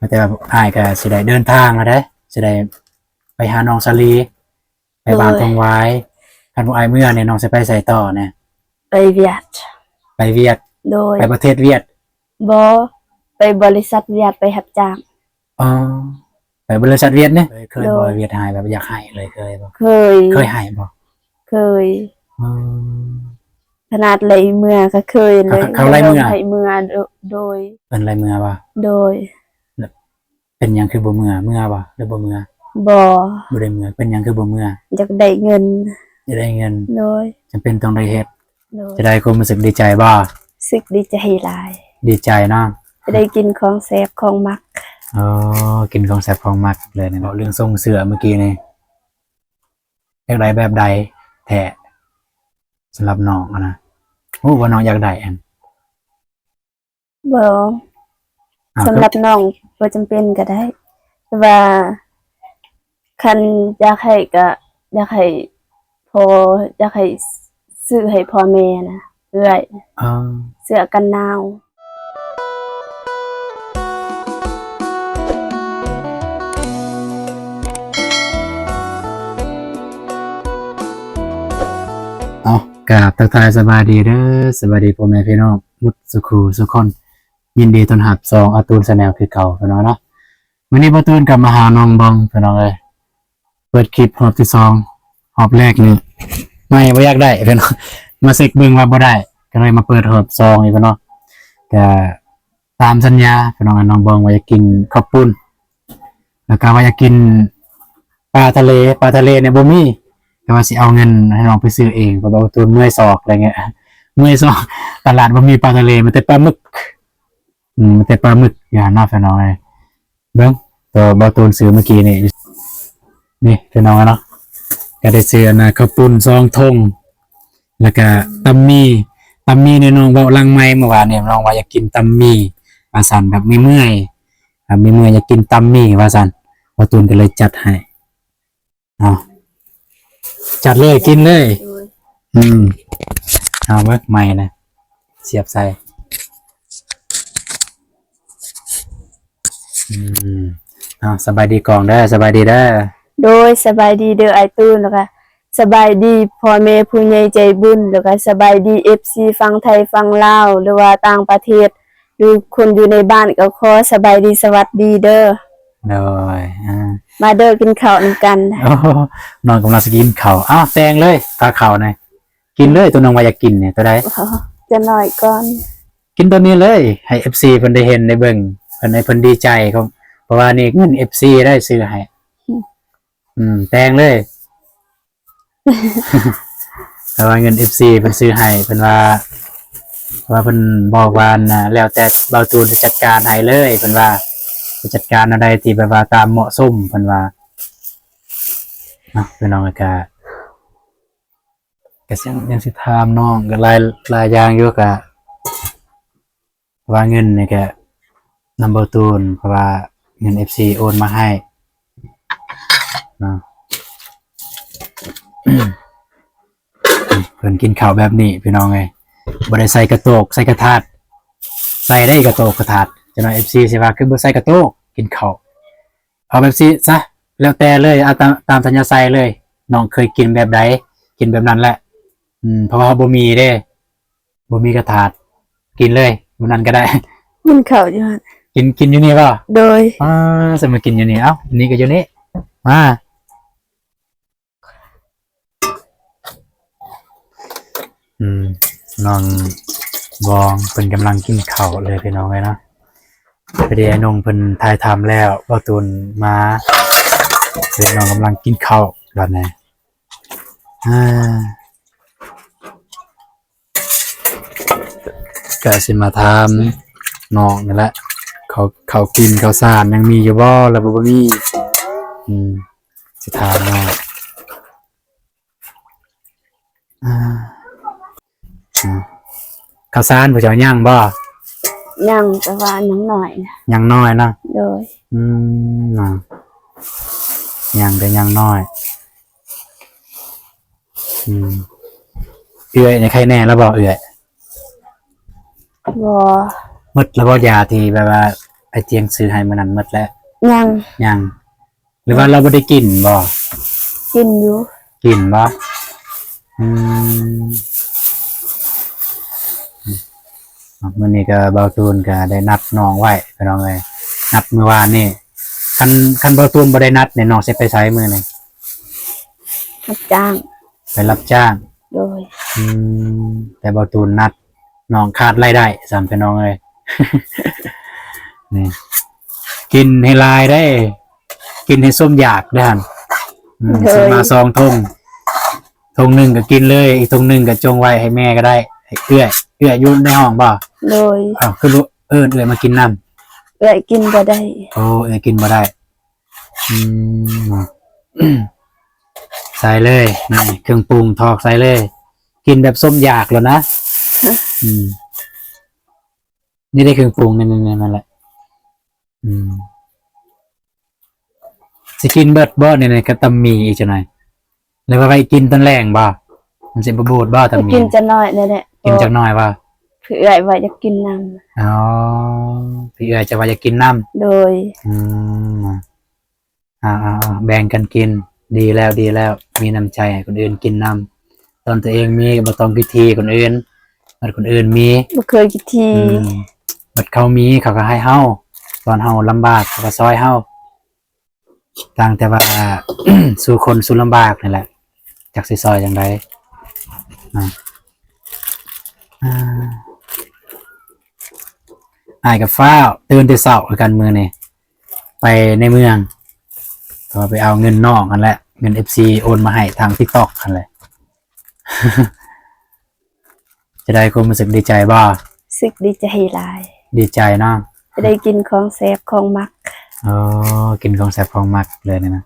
แต่ว่าอ้ายก็สิได้เดินทางแล้วเด้สิได้ไปหาน้องสลีไปบ้านตรงไว้คันบ่อ้ายเมื่อเนี่ยน้องสิไปไสต่อเนี่ยไปเวียดไปเวียดโดยไปประเทศเวียดบ่ไปบริษัทเวียดไปรับจ้างอ๋อไปบริษัทเวียดเนี่ยเคยบ่เวียดหายแบบอยากให้เลยเคยบ่เคยให้บ่เคยอ๋อขนาดเลยเมื่อก็เคยเลยเขาไล่เมื่อให้เมื่อโดยเป็นไรเมื่อบ่โดยเป็นหยังคือบ่เมื่อบ่หรือบ่เมื่อบ่ได้เมื่อเป็นหยังคือบ่เมื่ออยากได้เงินจะได้เงินโดยจำเป็นต้องได้เฮ็ดโดยจะได้ความรู้สึกดีใจบ่สึกดีใจหลายดีใจเนาะจะได้กินของแซ่บของมักอ๋อกินของแซ่บของมักเลยเนี่ยเรื่องทรงเสื้อเมื่อกี้นี่อยากได้แบบใดแท้สำหรับน้องนะโอ้ว่าน้องอยากได้อันบ่สำหรับน้องบ่จำเป็นก็ได้แต่ว่าคันอยากให้ก็อยากให้พออยากให้ซื้อให้พ่อแม่นะเอื้อยเสื้อกันหนาวเอากราบทักทายสบายดีเด้อสบายดีพ่อแม่พี่น้องมุดสุขูสุคนยินดีต้อนรับซองอาตูนแนลคือเก่าพี่น้องเนาะวันนี้อาตูนกลับมาหาน้องบองพี่น้องเลยเปิดคลิปรอบที่สองรอบแรกนี่ไม่อยากได้พี่น้องมาเซ็กเบิ่งว่าบ่ได้ก็เลยมาเปิดรอบสองอีกพี่น้องก็ตามสัญญาพี่น้องน้องบองว่าจะกินข้าวปุ้นแล้วก็ว่าจะกินปลาทะเลเนี่ยบ่มีแต่ว่าสิเอาเงินให้น้องไปซื้อเองเพราะว่าตูนเมื่อยศอกอะไรเงี้ยเมื่อยศอกตลาดบ่มีปลาทะเลมันแต่ปลาหมึกมันแต่ปลาหมึกอย่าน่าพี่น้องเลยเบิ่งตัวบ่ตูนซื้อเมื่อกี้นี่พี่น้องเนาะก็ได้ซื้อนะข้าวปุ้นซองทงแล้วก็ตำมี่เนี่ยน้องเว้าลังไม้เมื่อวานเนี่ยน้องว่าอยากกินตำมี่ว่าซั่นแบบมีเมื่อยอยากกินตำมี่ว่าซั่นบ่ตูนก็เลยจัดให้จัดเลยกินเลยเอาไว้ใหม่นะเสียบใส่สบายดีกองได้สบายดีได้โดยสบายดีเด้อไอตูนแล้วก็สบายดีพ่อแม่ผู้ใหญ่ใจบุญแล้วก็สบายดี FC ฟังไทยฟังลาวหรือว่าต่างประเทศหรือคนอยู่ในบ้านก็ขอสบายดีสวัสดีเด้อโดยมาเด้อกินข้าวนำกันนอนกำลังกินข้าวแซงเลยตาข้าวหน่อยกินเลยตัวน้องว่าอยากกินเนี่ยตัวใดจะหน่อยก่อนกินตัวนี้เลยให้ FC เพิ่นได้เห็นได้เบิ่งเพิ่นให้เพิ่นดีใจเขาเพราะว่านี่เงิน FC ได้ซื้อให้แตงเลยแต่ว่าเงิน FC เพิ่นซื้อให้เพิ่นว่าเพิ่นบอกว่าแล้วแต่เบาตูนจะจัดการให้เลยเพิ่นว่าจะจัดการอะไรที่แบบว่าตามเหมาะสมเพิ่นว่าพี่น้องก็ยังสิถามน้องก็หลายอย่างอยู่ก็ว่าเงินนี่ก็นำเบาตูนเพราะว่าเงิน FC โอนมาให้เพิ่นกินข้าวแบบนี้พี่น้องไงบ่ได้ใส่กระโตกใส่กระทาดใส่ได้กระโตกกระทาดจังหน่อย FC สิว่าคือบ่ใส่กระโตกกินข้าวเอาแบบนี้ซะแล้วแต่เลยเอาตามสัญญาใส่เลยน้องเคยกินแบบใดกินแบบนั้นแหละเพราะว่าบ่มีเด้บ่มีกระทาดกินเลยแบบนั้นก็ได้กินข้าวอยู่กินอยู่นี่ป่ะโดยสมมุติกินอยู่นี่นี่ก็อยู่นี่มาน้องบองเป็นกำลังกินข้าวเลยพี่น้องเลยนะพอดีน้องเป็นถ่ายทำแล้วว่าตูนมาเดี๋ยวน้องกำลังกินข้าวแบบนี้ก็สิมาทำน้องนี่แหละเขากินข้าวสารยังมีอยู่บ่แล้วบ่มีสิถามน้องข้าวสารผู้เจ้าย่างบ่ย่างแต่ว่ายังหน่อยนะย่างน้อยนะโดยย่างแต่ย่างน้อยเอื้อยในใครแน่แล้วบ่เอื้อยบ่หมดแล้วบ่ยาที่แบบว่า ไอเจียงซื้อให้มื้อนั้นหมดแล้ว ยัง ยังหรือว่าเราบ่ได้กินบ่ กินอยู่ กินบ่อืมมื้อนี้ก็เบาตูนก็ได้นัดน้องไว้พี่น้องเอ้ยนัดเมื่อวานนี่คันเบาตูนบ่ได้นัดเนี่ยน้องสิไปไสมื้อนี้ รับจ้าง ไปรับจ้าง โดย อืมแต่เบาตูนนัดน้องขาดรายได้สามพี่น้องเอ้ย นี่กินให้ลายได้ กินให้ส้มอยากได้หั่นซื้อมา2 ธงหนึ่งก็กินเลยอีกธงหนึ่งก็จงไว้ให้แม่ก็ได้ให้เอื้อยอยู่ในห้องบ่ โดย อ้าวคือรู้เอื้อยมากินน้ำ เอื้อยกินบ่ได้ โอ้เอื้อยกินบ่ได้อืม ใส่เลยนี่เครื่องปรุงทอกใส่เลย กินแบบส้มอยากแล้วนะอืมนี่ได้เครื่องปรุงนี่นั่นแหละสิกินเบิดบ่เนี่ยก็ตำหมีอีกจังหน่อยแล้วว่าไปกินตอนแรงบ่มันสิบ่บูดบ่ตำหมี กินจะน้อยนั่นแหละ กินจักหน่อยบ่ เพื่อเอื้อยไว้จะกินน้ำ อ๋อพี่เอ๋จะว่าจะกินน้ โดย ำแบ่งกันกินดีแล้วมีน้ำใจให้คนอื่นกินน้ำตอนตัวเองมีก็บ่ต้องพิธีคนอื่นบัดคนอื่นมี บ่เคยกินที บัดเขามีเขาก็ให้เฮาตอนเฮาลำบากเขาก็ซอยเฮาต่างแต่ว่า สู่คนสู่ลำบากนี่แหละจักสิซอยจังไดอ้ายกับฟ้าวตื่นแต่เช้าคือกันมื้อนี้ไปในเมืองก็ไปเอาเงินน้องกันแหละเงิน FC โอนมาให้ทาง TikTok กันเลย จะได้ความรู้สึกดีใจบ่ สึกดีใจหลาย ดีใจเนาะ จะได้กินของแซ่บของมัก อ๋อกินของแซ่บของมักเลยนะ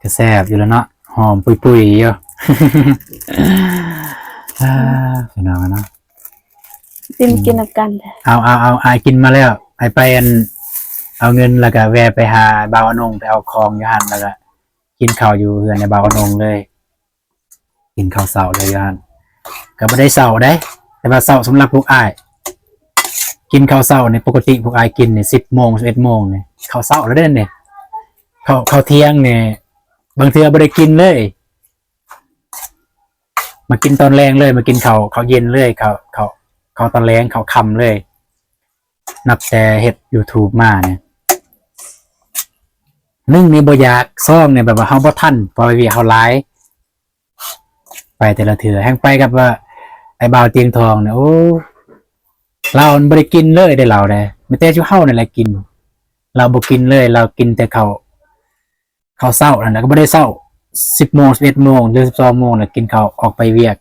ก็แซ่บอยู่แล้วเนาะหอมปุยๆอยู่ พี่น้องเนาะ ซิมกินนำกันเด้อ เอาไอกินมาแล้วไอไปเอาเงินแล้วก็แวะไปหาบ่าวอนงไปเอาของอยู่หั่นแล้วก็กินข้าวอยู่เฮือนในบ่าวอนงเลย กินข้าวเช้าเลยอยู่หั่นก็บ่ได้เช้าได้แต่ว่าเช้าสำหรับพวกอ้ายกินข้าวเช้านี่ปกติพวกอ้ายกินนี่10 โมง 11 โมงนี่ข้าวเช้าแล้วเด้อนี่ข้าวเที่ยงนี่บางเทื่อบ่ได้กินเลยมากินตอนแรงเลยมากินข้าวเย็นเลยข้าวตอนแรงข้าวค่ำเลยนับแต่เฮ็ด YouTube มาเนี่ยนึ่งนี่บ่อยากซ่องเนี่ยแบบว่าเฮาบ่ทันเพราะว่าเฮาหลายไปแต่ละเทื่อแฮงไปกับว่าไอ้บ่าวเตียงทองเนี่ยโอ้เราบ่ได้กินเลยได้เราได้มีแต่อยู่เฮานั่นแหละกินเราบ่กินเลยเรากินแต่ข้าวเช้านั่นแหละก็บ่ได้เช้า10 โมง 11 โมงหรือ12 โมงน่ะกินข้าวออกไปเวียก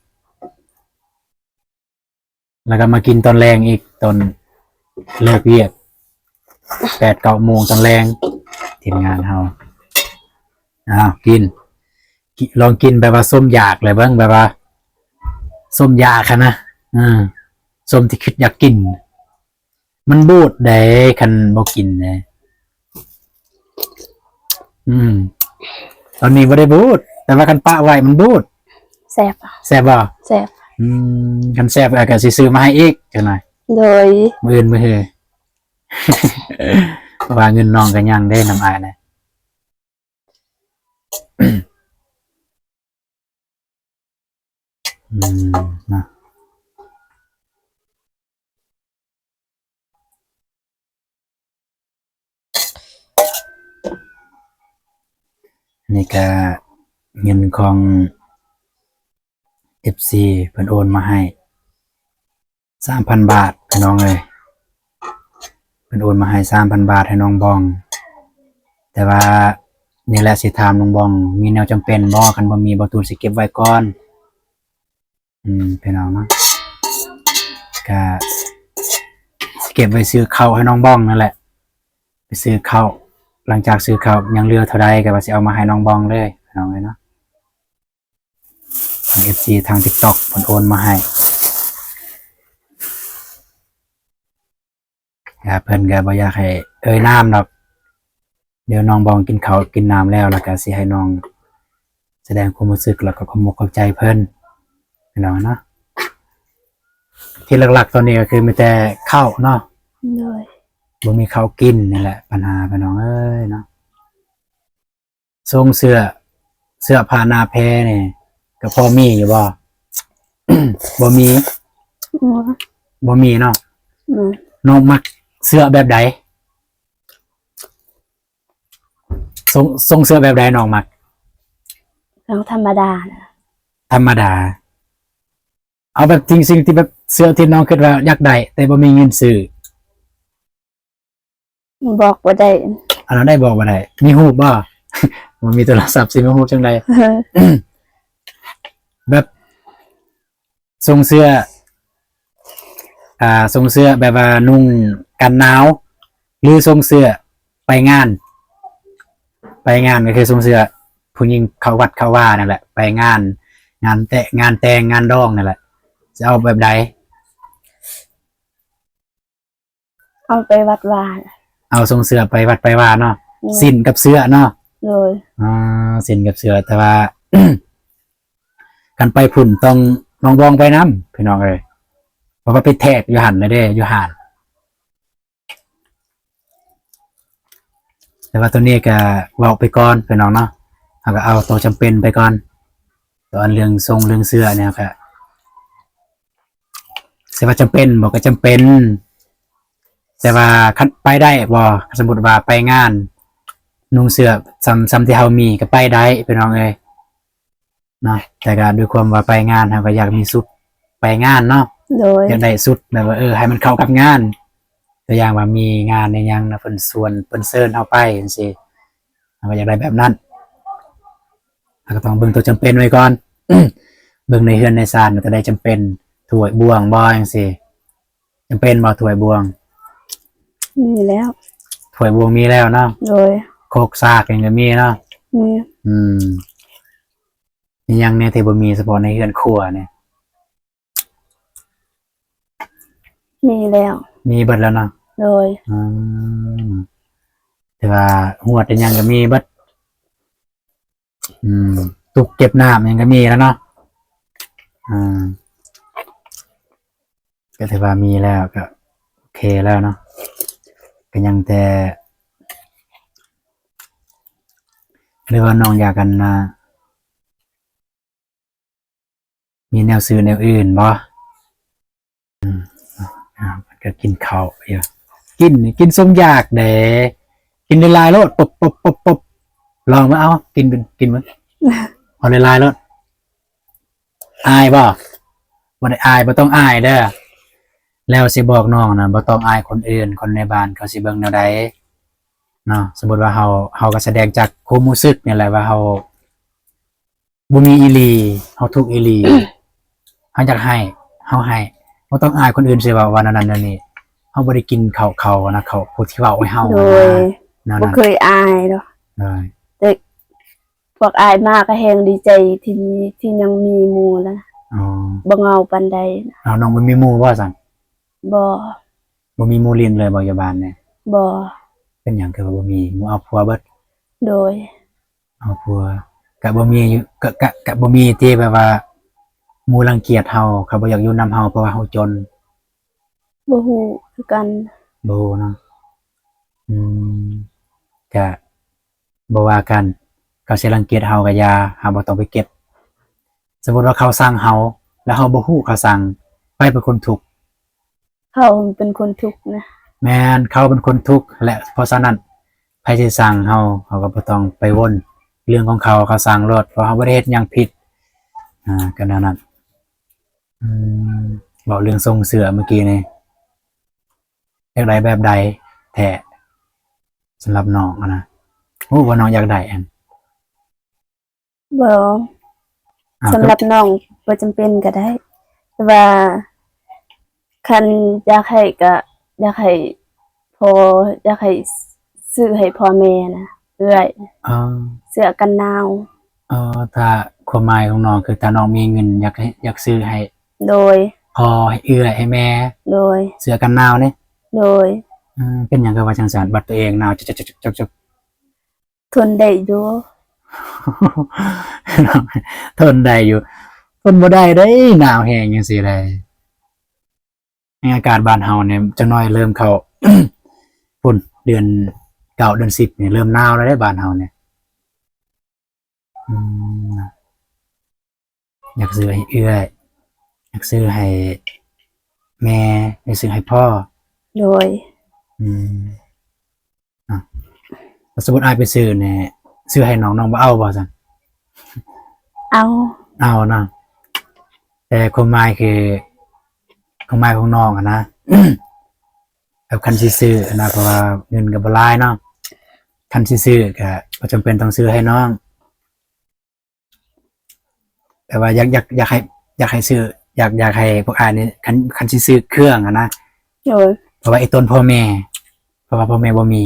แล้วก็มากินตอนแรงอีกตอนเลิกเวียก8-9 โมงตอนแรงทีมงานเฮากินลองกินแบบว่าส้มอยากเลยเบิ่งแบบว่าส้มอยากค่ะนะส้มที่คิดอยากกินมันบูดได้คันบ่กินนะตอนนี้บ่ได้บูดแต่ว่าคันปะไว้มันบูด แซ่บ แซ่บบ่ แซ่บ คันแซ่บก็สิซื้อมาให้อีกจังหน่อย โดย มื้ออื่นมื้อเฮือ เพราะว่าเงินน้องก็ยังได้น้ำอายนะนะนี่ก็เงินของ FC เพิ่นโอนมาให้ 3,000 บาทพี่น้องเอ้ยเพิ่นโอนมาให้ 3,000 บาทให้น้องบองแต่ว่านี่แหละสิถามน้องบองมีแนวจำเป็นบ่คันบ่มีบ่ตูนสิเก็บไว้ก่อนพี่น้องเนาะก็เก็บไว้ซื้อข้าวให้น้องบองนั่นแหละไปซื้อข้าวหลังจากซื้อข้าวยังเหลือเท่าใดก็ว่าสิเอามาให้น้องบองเลยพี่น้องเอ้ยเนาะทาง FC ทาง TikTok เพิ่นโอนมาให้เพิ่นก็บ่อยากให้เอ่ยนามดอกเดี๋ยวน้องบองกินข้าวกินน้ำแล้วก็สิให้น้องแสดงความรู้สึกแล้วก็ความเข้าใจเพิ่นพี่น้องเนาะ ที่หลักๆตอนนี้ก็คือมีแต่ข้าวเนาะ โดย บ่มีข้าวกินนี่แหละปัญหาพี่น้องเอ้ยเนาะทรงเสื้อผ้าหน้าแพรนี่ก็พอมีอยู่บ่ บ่มี อืม บ่มีเนาะ อืม น้องมักเสื้อแบบใดทรงเสื้อแบบใดน้องมัก เราธรรมดานะ ธรรมดา เอาแบบจริงสิ่งที่แบบเสื้อที่น้องคิดว่าอยากได้แต่บ่มีเงินซื้อ บอกว่าได้ อันนั้นได้บอกบ่ได้มีรูปบ่ มันมีโทรศัพท์สิมีรูปจังได แบบทรงเสื้อทรงเสื้อแบบว่านุ่งกันหนาวหรือทรงเสื้อไปงาน ไปงานก็คือทรงเสื้อผู้หญิงเขาวัดเขาว่านั่นแหละไปงาน งานแต่งงานดองนั่นแหละจะเอาแบบใด เอาไปวัดวาน เอาทรงเสื้อไปวัดไปว่าเนาะสิ้นกับเสื้อเนาะ โดย สิ้นกับเสื้อแต่ว่า กันไปพุ่นต้องน้องบองไปน้ำพี่น้องเอ้ยเพราะว่าไปแทกอยู่หันเลยเด้อยู่หันแต่ว่าตัวนี้ก็เว้าไปก่อนพี่น้องเนาะเอาก็เอาตัวจำเป็นไปก่อนตัวอันเรื่องทรงเรื่องเสื้อเนี่ยก็เสียว่าจำเป็นบอกก็จำเป็น แต่ว่าคันไปได้บ่สมมติว่าไปงานนุ่งเสื้อซ้ำที่เฮามีก็ไปได้พี่น้องเอ้ยเนาะแต่ก็ด้วยความว่าไปงานเฮาก็อยากมีสุดไปงานเนาะ โดย อยากได้สุดแบบว่าให้มันเข้ากับงานตัวอย่างว่ามีงานในยังนะเพิ่นชวนเพิ่นเชิญเฮาไปจังซี่เฮาก็อยากได้แบบนั้นเฮาก็ต้องเบิ่งตัวจำเป็นไว้ก่อน เบิ่งในเฮือนในศาลก็ได้จำเป็นถ้วยบวงบ่จังซี่จำเป็นบ่ถ้วยบวง มีแล้ว ถ้วยบวงมีแล้วเนาะ โดย โคกซากยังก็มีเนาะ มี นี่ยังเนี่ยที่บ่มีเฉพาะในเรือนครัวเนี่ย มีแล้ว มีเบิดแล้วเนาะ โดย อืมแต่ว่าหวดยังก็มีเบิดตุกเก็บน้ำยังก็มีแล้วเนาะอ่าก็ถือว่ามีแล้วก็โอเคแล้วเนาะก็ยังแต่หรือว่าน้องอยากกันมีแนวซื้อแนวอื่นบ่ก็กินข้าวเยอะกินส้มยากเด้กินในลายโลดปบลองมาเอากินมั้ย เอาในลายโลดอายบ่ได้อายบ่ต้องอายเด้อแล้วสิบอกน้องนะบ่ต้องอายคนอื่นคนในบ้านเขาสิเบิ่งแนวใดเนาะสมมุติว่าเฮาก็แสดงจากความรู้สึกนี่แหละว่าเฮาบ่มีอีหลีเฮาทุกข์อีหลี เฮาอยากให้เฮาให้บ่ต้องอายคนอื่นสิว่านั้นนั่นนี่เฮาบ่ได้กินข้าวนะเขาผู้ที่เว้าให้เฮา โดย นั่น บ่เคยอายดอก ได้ พวกอายมากก็แฮงดีใจที่ยังมีหมู่แล้วนะ อ๋อ บ่เหงาปานใดนะ เอาน้องบ่มีหมู่บ่ซั่น บ่ บ่มีหมู่เรียนเลยบ่อยู่บ้านเนี่ย บ่ เป็นหยังคือว่าบ่มีหมู่เอาผัวเบิด โดย เอาผัวก็บ่มีอยู่ก็บ่มีที่แบบว่าหมู่รังเกียจเฮาเขาบ่อยากอยู่นํเฮาเพราะว่าเฮาจน บ่ฮู้คือกัน บ่เนาะอืมก็บ่ว่ากันเขาสิรังเกียจเฮาก็อย่าเฮาบ่ต้องไปเก็บสมมุติว่าเขาสั่งเฮาแล้วเฮาบ่ฮู้เขาสั่งไปเป็นคนทุกข์ เขาเป็นคนทุกข์นะ แม่นเขาเป็นคนทุกข์และเพราะฉะนั้นไผสิสั่งเฮาเขาก็บ่ต้องไปวนเรื่องของเขาสั่งโลดเพราะเฮาบ่ได้เฮ็ดหยังผิดก็แนวนั้นบอกเรื่องทรงเสื้อเมื่อกี้นี่อยากได้แบบใดแท้สำหรับน้องนะโอ้ว่าน้องอยากได้อัน บ่ อ้าว สำหรับน้องบ่จำเป็นก็ได้ แต่ว่าคันอยากให้ก็อยากให้อยากให้ซื้อให้พ่อแม่นะเอื้อย เออ เสื้อกันหนาว ถ้าความหมายของน้องคือถ้าน้องมีเงินอยากซื้อให้ โดย พ่อให้เอื้อยให้แม่ โดย เสื้อกันหนาวนี่ โดย เป็นหยังก็ว่าจังซั่นบัดตัวเองหนาวจก ทนได้อยู่ ทนได้อยู่ทนบ่ได้เด้หนาวแห้งจังซี่เลย ให้อากาศบ้านเฮาเนี่ยจังน้อยเริ่มเข้า พุ่นเดือนเก้าเดือน10เนี่ยเริ่มหนาวแล้วได้บ้านเฮาเนี่ยอืมอยากซื้อให้เอื้อยอยากซื้อให้แม่อยากซื้อให้พ่อ โดย อืมอ่ะแล้วสมมุติอายไปซื้อเนี่ยซื้อให้น้องบ่เอาบ่ซั่น เอา เอานะแต่ความหมายคือความหมายของน้องอะนะ แบบคันสิซื้อนะเพราะว่าเงินก็บ่หลายเนาะคันสิซื้อก็บ่จำเป็นต้องซื้อให้น้องแต่ว่าอยากให้ซื้ออยากให้พวกอายนี่คันสิซื้อเครื่องอะนะ โดย เพราะว่าไอ้ต้นพ่อแม่เพราะว่าพ่อแม่บ่มี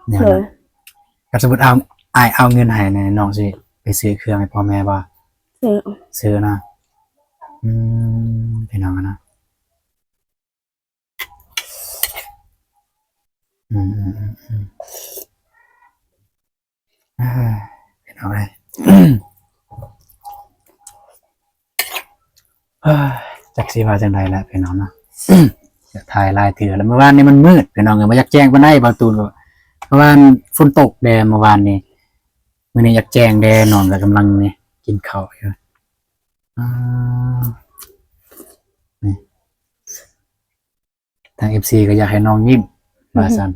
เนี่ย โดย นะถ้าสมมุติอายเอาเงินให้เนี่ยน้องสิไปซื้อเครื่องให้พ่อแม่บ่ ซื้อ ซื้อนะพี่น้องอะนะอืมพี่น้องเลย จักสีว่าจังไรแล้วพี่น้องเนาะ จะถ่ายลายเถื่อแล้วเมื่อวานนี้มันมืดพี่น้องเลยมาอยากแจ้งปานใดบางตูนก็เมื่อวานฝนตกแดดเมื่อวานนี้มื้อนี้อยากแจ้งแดดนอนก็กำลังนี่กินข้าวอยู่อ่านี่ทาง FC ก็อยากให้น้องยิ้มว่าซั่น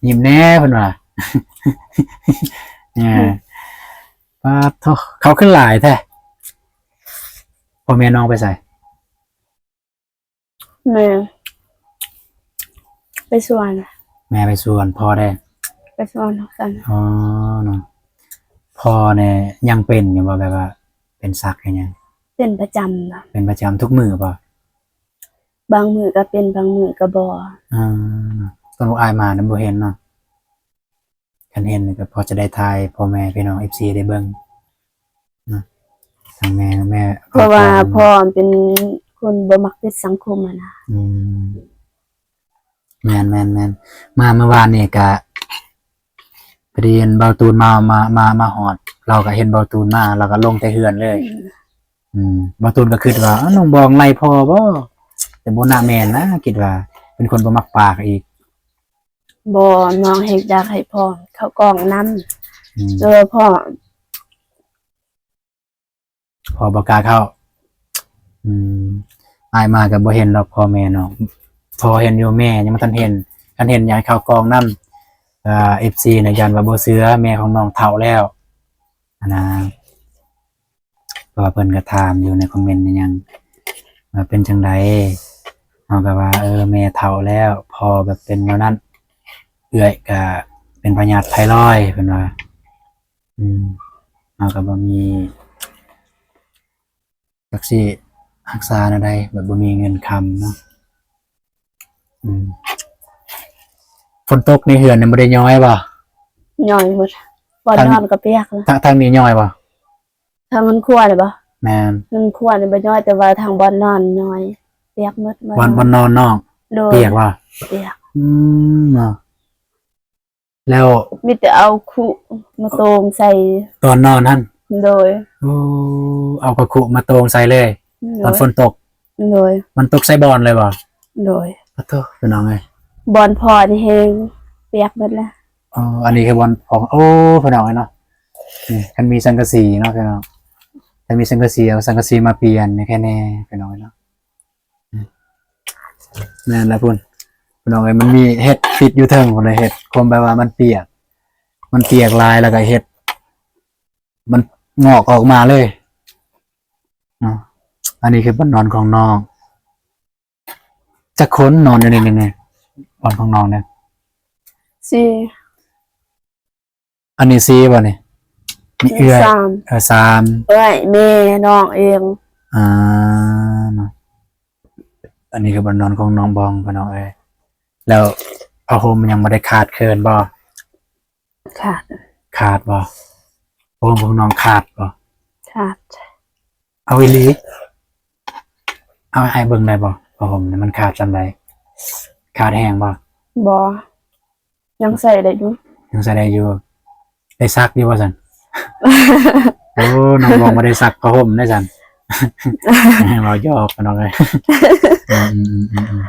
ยิ้มแน่เพิ่นว่า เนี่ยป้าโทเขาขึ้นหลายแท้พ่อแม่น้องไปใส่ แม่ไปสวน แม่ไปสวนพ่อได้ ไปสวนกัน อ๋อเนาะพ่อเนี่ยยังเป็นอยู่บ่แบบว่า เป็นซักอย่างเงี้ย เป็นประจำนะ เป็นประจำทุกมื้อป่ะ บางมือก็เป็นบางมือก็บ่ อ่าตอนลูกอายมานํบ่เห็นเนาะคันเห็นก็พอจะได้ทายพ่อแม่พี่น้อง FC ได้เบิ่งเนาะทางแม่ เพราะว่าพ่อเป็นคนบ่มักติดสังคมอะนะ อืมแม่นมาเมื่อวานนี่ก็ไปเรียนเบาตูนมาฮอด เราก็เห็นเบาตูนมาเราก็ลงแต่เฮือนเลย บางตูนก็คิดว่าอ้าวน้องบองไล่พอบ่แต่บ่น่าแม่นนะคิดว่า เป็นคนบ่มักปากอีก บ่น้องเฮ็ดอยากให้พ่อเข้ากล้องนำ อืม เจอพ่อ พอบ่กล้าเข้า อืมอายมาก็บ่เห็นดอกพ่อแม่น้องพอเห็นอยู่แม่ยังบ่ทันเห็นคันเห็นอยากให้เข้ากองนำFC น่ะยันว่าบ่เชื่อแม่ของน้องเฒ่าแล้วอันนะเพราะว่าเพิ่นก็ถามอยู่ในคอมเมนต์นี่ยังว่าเป็นจังไดเฮาก็ว่าแม่เฒ่าแล้วพอแบบเป็นแนวนั้น เอื้อยก็เป็นพยาธิไทรอยด์เพิ่นว่าเฮาก็บ่มีจักสิรักษาแนวใดแบบบ่มีเงินค้ำเนาะฝนตกในเฮือนนี่บ่ได้ย้อยบ่ ย่อยหมดบ่นอนก็เปียกแล้ว ทางนี้ย้อยบ่ ทางมันครัวได้บ่ แม่น มันครัวนี่บ่ย่อยแต่ว่าทางบ่อนนอนย่อยเปียกหมด วันนอนนอก โดย เปียกบ่ เปียก เนาะแล้ว มีแต่เอาคุมาโตมใส่ ตอนนอนนั่น โดย โอ้เอากระคุมาโตงใส่เลย ตอนฝนตก โดย มันตกใส่บอนเลยบ่ โดย ขอโทษพี่น้องเอ้ย บอนพอนี่แฮงเปียกหมดแล้ว อ๋ออันนี้คือบอลของพี่น้องเอ้ยเนาะนี่คันมีสังกะสีเนาะพี่น้องถ้ามีสังกะสีเอาสังกะสีมาเปลี่ยนนี่แค่แน่พี่น้องเอ้ยเนาะนั่นแหละพุ่นพี่น้องเอ้ยมันมีเห็ดฟิตอยู่เทิงพุ่นเลยเห็ดความแปลว่ามันเปียกลายแล้วก็เห็ดมันงอกออกมาเลยเนาะอันนี้คือบ้านนอนของน้องจะค้นนอนอยู่นี่บ้านของน้องเนี่ย สิ อันนี้ซีป่ะนี่มีเอื้อย สาม 3 เอ้ยแม่น้องเอง เนาะอันนี้คือบานนอนของน้องบองพี่น้องเอ้ยแล้วผ้าห่มมันยังไม่ได้ขาดเคินบ่ ขาด ขาดบ่ผ้าห่มของน้องขาดบ่ ขาด เอาอีหลีเอาให้เบิ่งได้บ่ผ้าห่มนี่มันขาดจังไดขาดแห้งบ่ บ่ยังใส่ได้อยู่ ยังใส่ได้อยู่ได้ซักอยู่บ่ซั่น โอ้น้องบองบ่ได้ซักผ้าห่มได้ซั่น เราหยอกกันเอาเลยอืม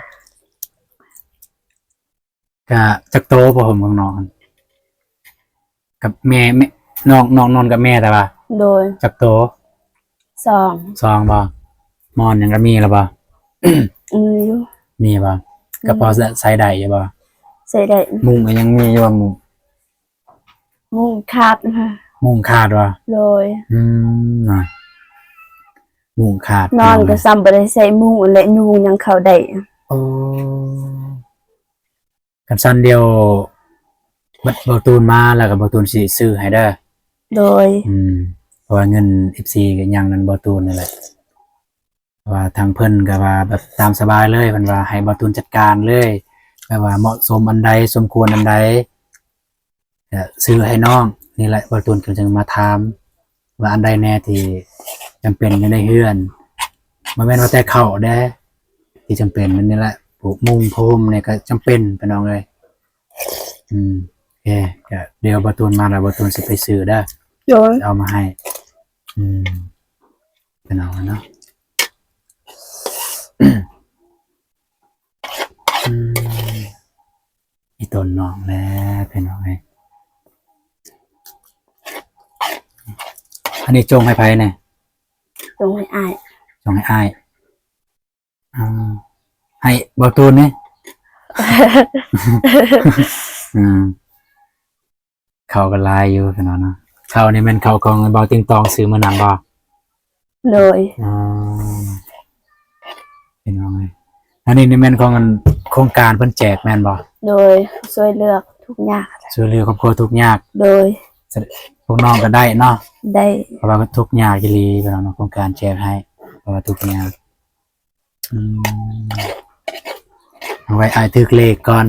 ก็จักโตพอผมกับน้องกับแม่น้องนอนกับแม่แต่ว่า โดย จักโต สอง ซองบ่มอนยังก็มีแล้วบ่ อยู่ มีบ่กระเป๋าใส่ได้อยู่บ่ ใส่ได้ มุ้งก็ยังมีอยู่บ่มุ้ง มุ้งขาดค่ะ มุ้งขาดบ่ โดย น่ะมุ้งขาด นอนก็ซ้ำบ่ได้ใส่มุ้งและยุงยังเข้าได้ โอ้กันสั้นเดียวบ่ตูนมาแล้วก็บ่ตูนสิซื้อให้เด้อ โดย เพราะว่าเงิน FC ก็ยังนั้นบ่ตูนนั่นแหละเพราะว่าทางเพิ่นก็ว่าแบบตามสบายเลยเพิ่นว่าให้บ่ตูนจัดการเลยแบบว่าเหมาะสมอันใดสมควรอันใดก็ซื้อให้น้องนี่แหละบ่ตูนก็จึงมาถามว่าอันใดแน่ที่จำเป็นอยู่ในเฮือนบ่แม่นว่าแต่เข้าเด้ที่จำเป็นมันนี่แหละปลูกมุงพรมเนี่ยก็จำเป็นพี่น้องเอ้ยโอเคก็เดี๋ยวบ่ตูนมาแล้วบ่ตูนสิไปซื้อเด้อ โดย เอามาให้เป็นเอาเนาะอีต้นน้องแล้วเป็นเอาไงอันนี้จงให้ไผเนี่ย จงให้อาย จงให้อ้ายให้บอตูนเนี่ย เขาก็ลายอยู่เป็นเอาเนาะเขานี่มันเขาของบอติงตองซื้อมานำบ่ โดย เป็นเอาไงอันนี้นี่แม่นของโครงการเพิ่นแจกแม่นบ่ โดยช่วยเลือกทุกอย่าง ช่วยเหลือครอบครัวทุกข์ยาก โดย พวกน้องก็ได้เนาะ ได้ เพราะว่าทุกข์ยากอีหลีเป็นเอาเนาะโครงการแจกให้เพราะว่าทุกข์ยากเอาไว้อ้ายทึกเลขก่อน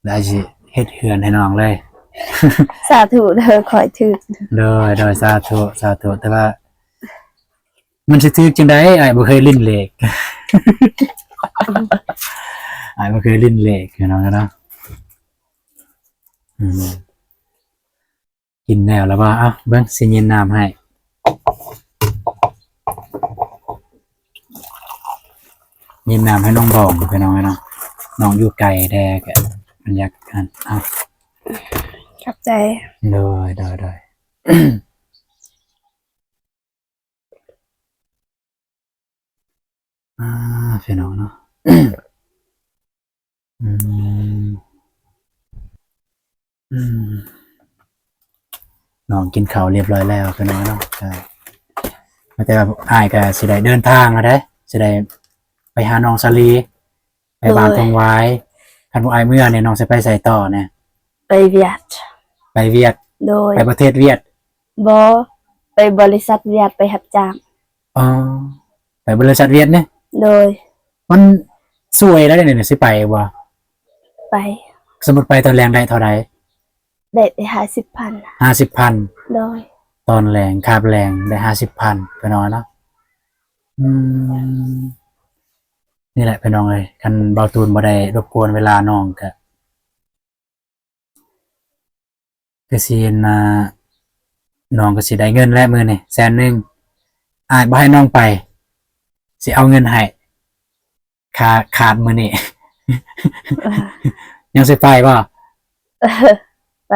แล้วสิเฮ็ดเฮือนให้น้องเลย สาธุเด้อขอยถึก โดยสาธุแต่ว่า มันสิถึกจังได๋อ้ายบ่เคยลิ้นเลข อ้ายบ่เคยลิ้นเลขพี่น้องเนาะกินแล้วบ่เบิ่งสิยินน้ำให้ยินน้ำให้น้องบอกพี่น้องเนาะน้องอยู่ไกลแดกมันอยากกันขอบใจ โดย พี่น้องเนาะ น้องกินข้าวเรียบร้อยแล้วพี่น้องเนาะแต่ว่าอ้ายก็สิได้เดินทางแล้วเด้สิได้ไปหาน้องสลีไปบ้านตรงไว้คันบ่อ้ายเมื่อเนี่ยน้องสิไปใส่ต่อเนี่ย ไปเวียด ไปเวียด โดย ไปประเทศเวียด บ่ไปบริษัทเวียดไปรับจ้าง อ๋อไปบริษัทเวียดเนี่ย โดย มันสวยแล้วเนี่ยสิไปบ่ ไป สมมุติไปตอนแรงได้เท่าใด ได้ไป50,000 50,000 โดย ตอนแรงคาบแรงได้50,000พี่น้องเนาะนี่แหละพี่น้องเอ้ยคันเบาตูนบ่ได้รบกวนเวลาน้องก็สิน้องก็สิได้เงินแล้วมื้อนี่100,000อาจบ่ให้น้องไปสิเอาเงินให้ขาดมื้อนี้ ยังสิไปบ่ ไป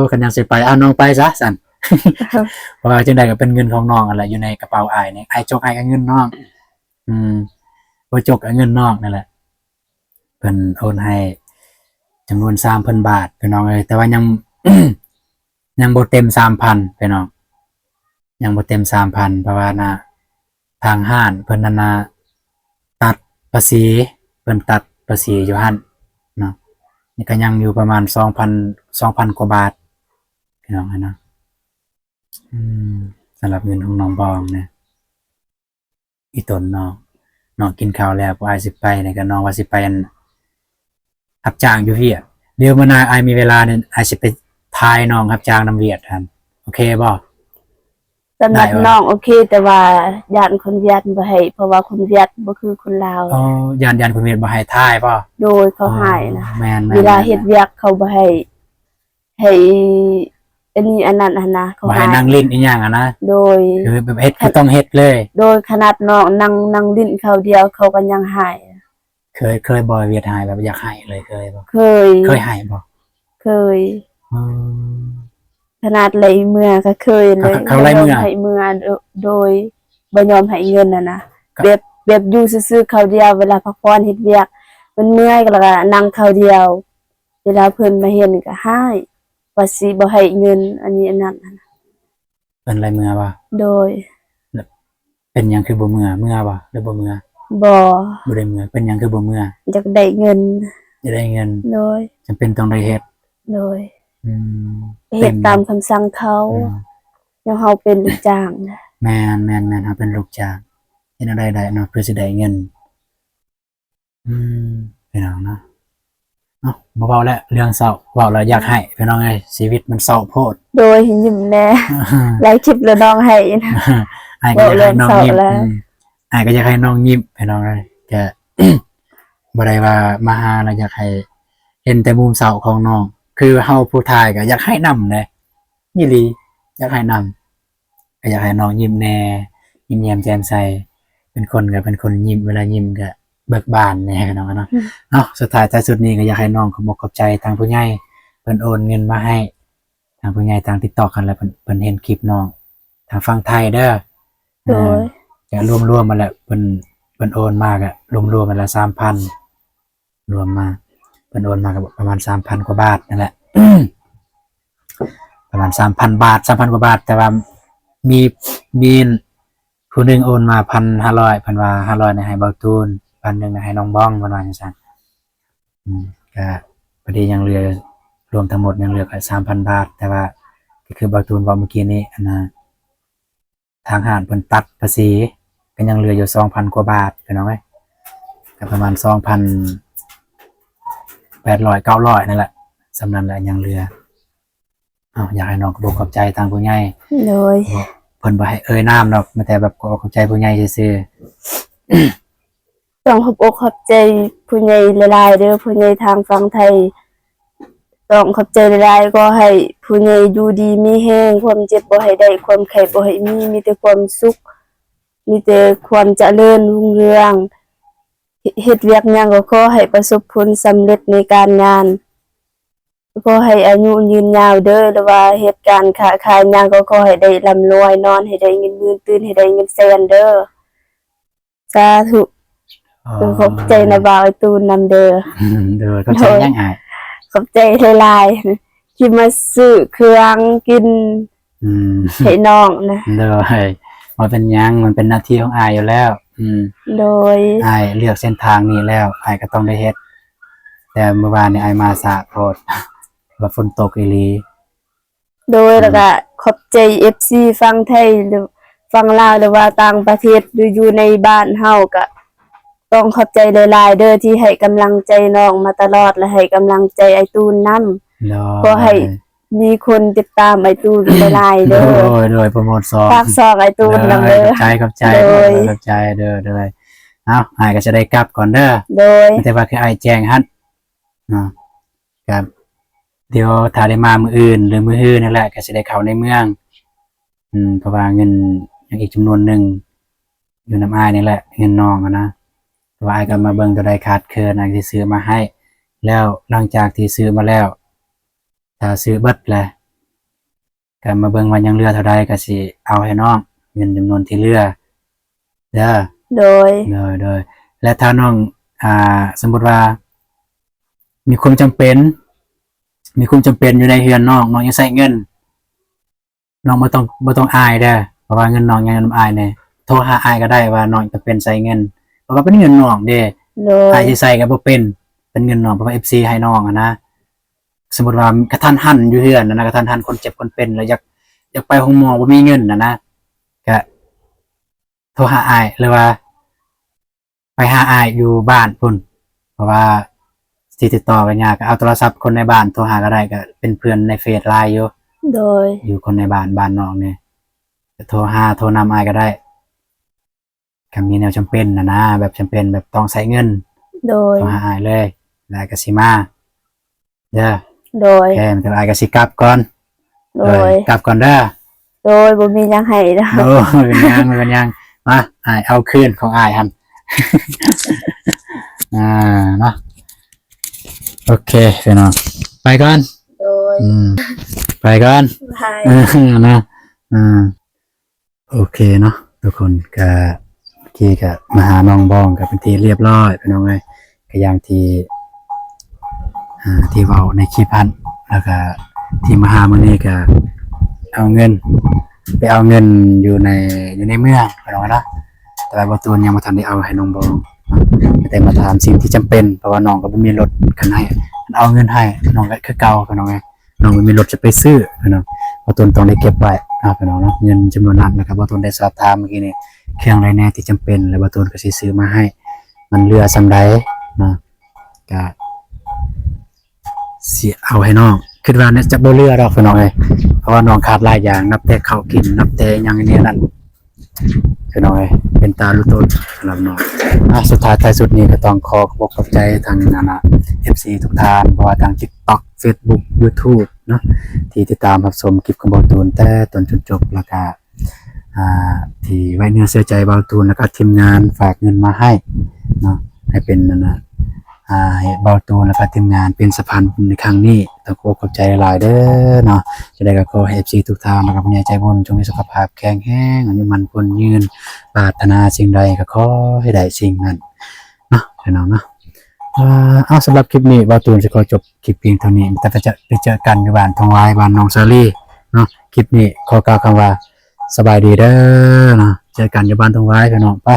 คันยังสิไปเอาน้องไปซะสั่น เพราะว่าจังใดก็เป็นเงินของน้องนั่นแหละอยู่ในกระเป๋าอ้ายนี่อ้ายจกอ้ายก็เงินน้องบ่จกก็เงินน้องนั่นแหละเพิ่นโอนให้จำนวน 3,000 บาทพี่น้องเอ้ยแต่ว่ายัง ยังบ่เต็ม 3,000พี่น้องยังบ่เต็ม 3,000เพราะว่าทางห้านเพิ่นนั่นตัดภาษีเพิ่นตัดภาษีอยู่หั่นเนาะนี่ก็ยังอยู่ประมาณ 2,000 กว่าบาทพี่น้องเนาะสำหรับเงินของน้องบองนะอีตนน้องกินข้าวแล้วอ้ายสิไปเนี่ยก็น้องว่าสิไปรับจ้างอยู่เวียดเดี๋ยวมื้อหน้าอ้ายมีเวลาเนี่ยอ้ายสิไปทายน้องรับจ้างนำเวียดหั่นโอเคบ่ สำหรับน้องโอเค แต่ว่าญาติคนเวียดบ่ให้เพราะว่าคนเวียดบ่คือคนลาว ยันคุณเวียดบ่ให้ทายบ่ โดยเขาให้นะ แม่น เวลาเฮ็ดเวียกเขาบ่ให้ อันนี้อันนั้นอันนะเขา บ่ หา ให้ ย นั่งลิ้นอีหยังอ่ะนะ โดย คือแบบเฮ็ดคือต้องเฮ็ดเลย โดยขนาดน้องนั่งลิ้นเขาเดียวเขาก็ยังหาย เคยบ่เวียดหายแบบอยากให้เลยเคยบ่ เคย ให้บ่ เคย อืม ขนาดไหลเมื่อก็เคยเลย เขาไล่เมื่อ ให้เมื่อโดยบ่ยอมให้เงินนะ ครับ แบบอยู่ซื่อๆเขาเดียวเวลาพักผ่อนเฮ็ดเวียกมันเมื่อยก็แล้วก็นั่งเขาเดียว เวลาเพิ่นมาเห็นก็ให้ว่าสิบ่ให้เงินอันนี้อันนั้นนะ เป็นไรเมื่อบ่ โดย เป็นหยังคือบ่เมื่อบ่หรือบ่เมื่อ บ่ บ่ได้เมื่อเป็นหยังคือบ่เมื่อ อยากได้เงิน จะได้เงิน โดย จำเป็นต้องได้เฮ็ด โดย อืม เฮ็ดตามคำสั่งเขา อืม แล้วเฮาเป็นลูกจ้างนะ แม่นครับเป็นลูกจ้างเฮ็ดอะไรได้เนาะเพื่อสิได้เงินพี่น้องเนาะเอ้าบ่เว้าแล้วเรื่องเศร้าเว้าแล้วอยากให้พี่น้องเอ้ยชีวิตมันเศร้าโพด โดยยิ้มแน่หลายคลิปแล้วน้องให้นะ อ้ายก็อยากให้น้องยิ้ม เว้าเรื่องเศร้าแล้ว อ้ายก็อยากให้น้องยิ้มพี่น้องเอ้ยจะ บ่ได้ว่ามาหาแล้วอยากให้เห็นแต่มุมเศร้าของน้องคือเฮาผู้ทายก็อยากให้นำเลยยี่หลีอยากให้นำก็อยากให้น้องยิ้มแน่ยิ้มแย้มแจ่มใสเป็นคนก็เป็นคนยิ้มเวลายิ้มก็เบิกบานแน่พี่น้องเนาะ เนาะสุดท้ายท้ายสุดนี้ก็อยากให้น้องขอบอกขอบใจทางผู้ใหญ่เพิ่นโอนเงินมาให้ทางผู้ใหญ่ทางติดต่อกันแล้วเพิ่นเห็นคลิปน้องทางฝั่งไทยเด้อ โดย จะรวมมาแล้วเพิ่นโอนมากอะรวมมาแล้ว 3,000 รวมมาเพิ่นโอนมาก็ประมาณ 3,000 กว่าบาทนั่นแหละ ประมาณ 3,000 บาท 3,000 กว่าบาท แต่ว่ามีผู้หนึงโอนมา 1,500 เพิ่นว่า500เนี่ยให้เบาตูน1,000เนี่ยให้น้องบ้องเพิ่นว่าจังซั่น ก็พอดียังเหลือรวมทั้งหมดยังเหลือแค่3,000 บาท แต่ว่าก็คือบาตูนบอกเมื่อกี้นี้อันนะทางห้างเพิ่นตัดภาษีก็ยังเหลืออยู่ 2,000 กว่าบาทพี่น้องเอ้ยก็ประมาณ 2,800 900นั่นแหละสำนั้นแหละยังเหลืออยากให้น้องขอบใจทางผู้ใหญ่ โดย เพิ่นบ่ให้เอ่ยนามดอกแต่แบบขอบใจผู้ใหญ่ซื่อ ต้องขอบอกขอบใจผู้ใหญ่หลายๆเด้อผู้ใหญ่ทางฝั่งไทยต้องขอบใจหลายๆก็ให้ผู้ใหญ่อยู่ดีมีแรงความเจ็บบ่ให้ได้ความไข้บ่ให้มีแต่ความสุขมีแต่ความเจริญรุ่งเรืองเฮ็ดเวียกหยังก็ขอให้ประสบผลสำเร็จในการงานขอให้อายุยืนยาวเด้อหรือว่าเหตุการณ์ค้าขายหยังก็ขอให้ได้ร่ำรวยนอนให้ได้เงินหมื่นตื่นให้ได้เงินแสนเด้อสาธุ ๆ ขอบใจนะบ่าวไอ้ตูนนำเด้อ เด้อเข้าใจยังไง ขอบใจหลายๆที่มาซื้อเครื่องกิน อืม ให้น้องนะ เด้อมันเป็นหยังมันเป็นหน้าที่ของอายอยู่แล้ว โดย อายเลือกเส้นทางนี้แล้วอายก็ต้องได้เฮ็ดแต่เมื่อวานนี้อายมาสะโพด ว่าฝนตกอีหลี แล้วก็ขอบใจ FC ฟังไทยหรือฟังลาวหรือว่าต่างประเทศหรืออยู่ในบ้านเฮาก็ต้องขอบใจหลายๆเด้อที่ให้กำลังใจน้องมาตลอดและให้กำลังใจไอ้ตูนนำ เด้อ ขอให้ มีคนติดตามไอ้ตูนหลายๆเด้อ โดยโปรโมทซอง ฝากซองไอ้ตูนนำเด้อ ขอบใจ โดย ขอบใจเด้อเอ้าอายก็จะได้กลับก่อนเด้อ โดย แต่ว่าคืออายแจ้งฮั่นเนาะครับเดี๋ยวถ้าได้มามื้ออื่นหรือมื้อฮื้อนั่นแหละก็สิได้เข้าในเมืองเพราะว่าเงินยังอีกจำนวนหนึ่งอยู่น้ำอายนี่แหละเงินน้องอะนะแต่ว่าอายก็มาเบิ่งตัวใดขาดเคินอายสิซื้อมาให้ แล้วหลังจากที่ซื้อมาแล้ว ถ้าซื้อเบิดแหละก็มาเบิ่งว่ายังเหลือเท่าใดก็สิเอาให้น้องเงินจำนวนที่เหลือเด้อ โดย โดยและถ้าน้องสมมุติว่า มีความจำเป็นอยู่ในเฮือนน้องยังใช้เงินน้องบ่ต้องอายเด้อเพราะว่าเงินน้องยังอายเนี่ยโทรหาอายก็ได้ว่าน้องจำเป็นใช้เงินเพราะว่าเป็นเงินน้องเด้ โด อาย ยสิใช้ก็บ่เป็นเงินน้องเพราะว่า FC ให้น้องอะนะสมมุติว่ากระทันหันอยู่เฮือนนะกระทันหันคนเจ็บคนเป็นแล้วอยากไปห้องหมอบ่มีเงินนะก็โทรหาอายหรือว่า ไปหาอายอยู่บ้านพุ่นเพราะว่าสิติดต่อกันยากก็เอาโทรศัพท์คนในบ้านโทรหาก็ได้ก็เป็นเพื่อนในเฟซไลน์โดย อยู่คนในบ้านน้องเนี่ยก็โทรนำอายก็ได้ก็มีแนวจำเป็นนะแบบจำเป็นแบบต้องใช้เงิน โดย โทรหาอายเลยแล้วก็สิมาเด้อ โดย แค่มันก็อายก็สิกลับก่อน โดย กลับก่อนเด้อ โดยบ่มีหยังให้ดอก โอ้เป็นยังมาอ้ายเอาคืนของอ้ายหั่น เนาะโอเคพี่น้องไปก่อน โดย ไปก่อน บาย นะโอเคเนาะทุกคนก็ที่ก็มาหาน้องบองกับเป็นที่เรียบร้อยพี่น้องเลยก็อย่างที่เว้าในคลิปพันแล้วก็ที่มาหามื้อนี้ก็เอาเงินไปเอาเงินอยู่ในเมืองพี่น้องเนาะแต่ว่าบ่ตูนยังบ่ทันได้เอาให้น้องบองเนาะแต่มาถามสิ่งที่จำเป็นเพราะว่าน้องก็บ่มีรถคันให้เอาเงินให้น้องก็คือเก่าพี่น้องเอ้ยน้องบ่มีรถจะไปซื้อพี่น้องบ่ตูนต้องได้เก็บไว้พี่น้องเนาะเงินจำนวนนั้นนะครับบ่ตูนได้สอบถามเมื่อกี้นี่เครื่องใดแน่ที่จำเป็นแล้วบ่ตูนก็สิซื้อมาให้มันเหลือส่ำใดเนาะก็สิเอาให้น้องคิดว่าเนี่ยจะบ่เหลือดอกพี่น้องเอ้ยเพราะว่าน้องขาดหลายอย่างนับแต่ข้าวกินนับแต่หยังอันนี้นั่นพี่น้องเอ้ยเป็นตาลูกต้นสำหรับน้องสุดท้ายท้ายสุดนี้ก็ต้องขอบใจทางนั้นนะ FC ทุกท่านเพราะว่าทาง TikTok Facebook YouTube เนาะที่ติดตามรับชมคลิปของเบาตูนแต่ต้นจนจบแล้วก็ที่ไว้เนื้อเชื่อใจเบาตูนแล้วก็ทีมงานฝากเงินมาให้เนาะให้เป็นให้เบาตูนแล้วก็ทีมงานเป็นสะพานบุญในครั้งนี้ต้องขอบใจหลายเด้อเนาะจะได้ก็ขอให้ FC ทุกท่านแล้วก็ผู้ใหญ่ใจบุญจงมีสุขภาพแข็งแรงอายุมั่นขวัญยืนปรารถนาสิ่งใดก็ขอให้ได้สิ่งนั้นเนาะพี่น้องเนาะเอาสำหรับคลิปนี้เบาตูนจะขอจบคลิปเพียงเท่านี้แต่จะไปเจอกันอยู่บ้านทองไว้บ้านน้องซาลี่เนาะคลิปนี้ขอกล่าวคำว่าสบายดีเด้อเนาะเจอกันอยู่บ้านทองไว้พี่น้องไป